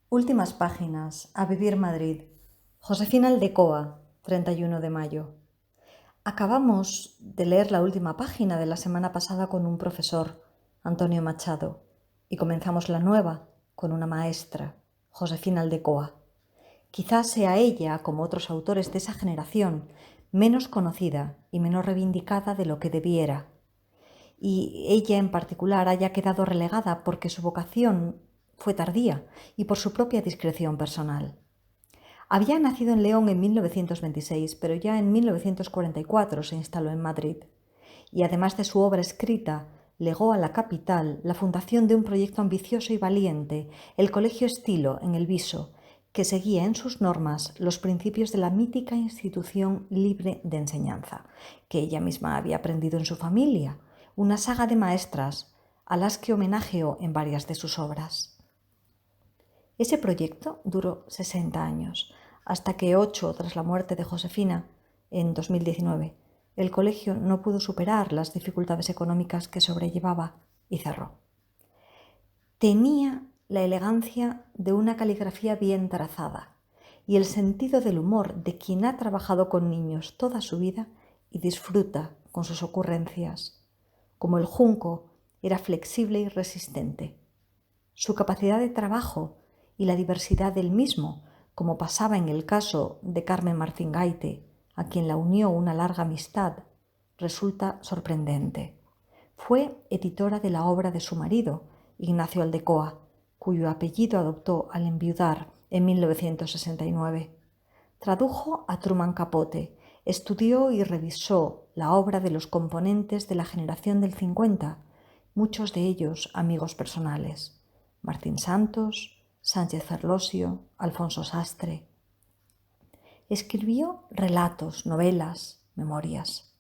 Últimas páginas. A vivir Madrid. Josefina Aldecoa, 31 de mayo. Acabamos de leer la última página de la semana pasada con un profesor, Antonio Machado, y comenzamos la nueva con una maestra, Josefina Aldecoa. Quizás sea ella, como otros autores de esa generación, menos conocida y menos reivindicada de lo que debiera. Y ella en particular haya quedado relegada porque su vocación fue tardía y por su propia discreción personal. Había nacido en León en 1926, pero ya en 1944 se instaló en Madrid. Y además de su obra escrita, legó a la capital la fundación de un proyecto ambicioso y valiente, el Colegio Estilo en El Viso, que seguía en sus normas los principios de la mítica institución libre de enseñanza, que ella misma había aprendido en su familia, una saga de maestras a las que homenajeó en varias de sus obras. Ese proyecto duró 60 años, hasta que 8 tras la muerte de Josefina, en 2019, el colegio no pudo superar las dificultades económicas que sobrellevaba y cerró. Tenía la elegancia de una caligrafía bien trazada y el sentido del humor de quien ha trabajado con niños toda su vida y disfruta con sus ocurrencias. Como el junco, era flexible y resistente. Su capacidad de trabajo y la diversidad del mismo, como pasaba en el caso de Carmen Martín Gaite, a quien la unió una larga amistad, resulta sorprendente. Fue editora de la obra de su marido, Ignacio Aldecoa, cuyo apellido adoptó al enviudar en 1969. Tradujo a Truman Capote, estudió y revisó la obra de los componentes de la generación del 50, muchos de ellos amigos personales: Martín Santos, Sánchez Ferlosio, Alfonso Sastre. Escribió relatos, novelas, memorias.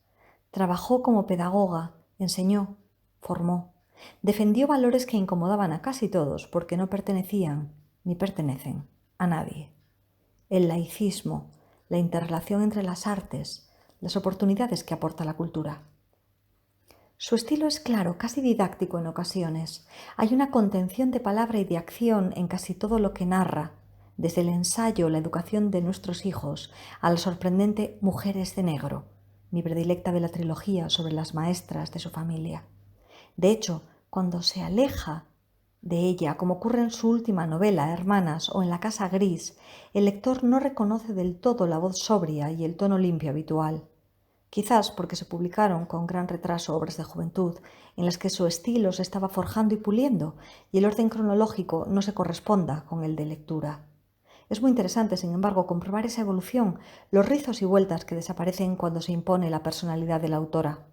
Trabajó como pedagoga, enseñó, formó. Defendió valores que incomodaban a casi todos porque no pertenecían ni pertenecen a nadie. El laicismo, la interrelación entre las artes, las oportunidades que aporta la cultura. Su estilo es claro, casi didáctico en ocasiones. Hay una contención de palabra y de acción en casi todo lo que narra, desde el ensayo La educación de nuestros hijos a la sorprendente Mujeres de Negro, mi predilecta de la trilogía sobre las maestras de su familia. De hecho, cuando se aleja de ella, como ocurre en su última novela, Hermanas, o en La casa gris, el lector no reconoce del todo la voz sobria y el tono limpio habitual. Quizás porque se publicaron con gran retraso obras de juventud en las que su estilo se estaba forjando y puliendo y el orden cronológico no se corresponda con el de lectura. Es muy interesante, sin embargo, comprobar esa evolución, los rizos y vueltas que desaparecen cuando se impone la personalidad de la autora.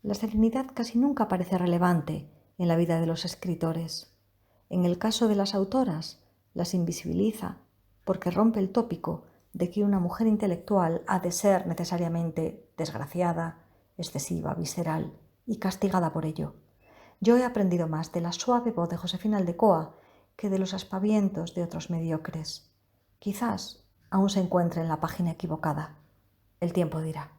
La serenidad casi nunca parece relevante en la vida de los escritores. En el caso de las autoras, las invisibiliza porque rompe el tópico de que una mujer intelectual ha de ser necesariamente desgraciada, excesiva, visceral y castigada por ello. Yo he aprendido más de la suave voz de Josefina Aldecoa que de los aspavientos de otros mediocres. Quizás aún se encuentre en la página equivocada. El tiempo dirá.